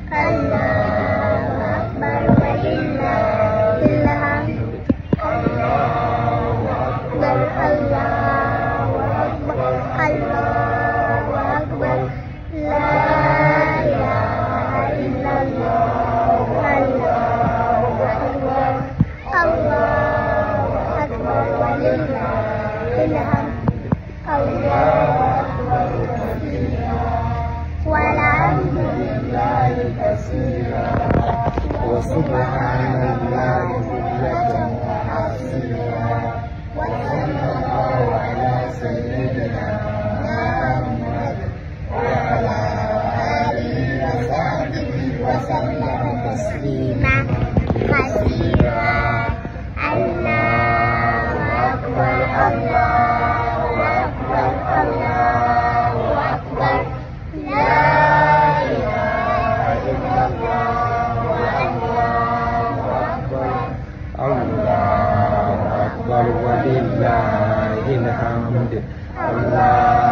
Allahu Akbar walillahil hamd. Allahu Akbar, Allahu Akbar, Allahu Akbar. La ilaha illallah, Allahu Akbar, Allahu Akbar walillahil hamd. Allahu Akbar katsira walhamdulillahi katsira wa subhanallahi bukratan wa asila wa sallallahu ala sayyidina Muhammad wa ala alihi wa sahbihi wa sallama taslima katsira. Allahu Akbar, Allahu Akbar, Allahu Akbar. La ilaha illallah, Allahu Akbar. Allahu Akbar walillahil hamd. Allah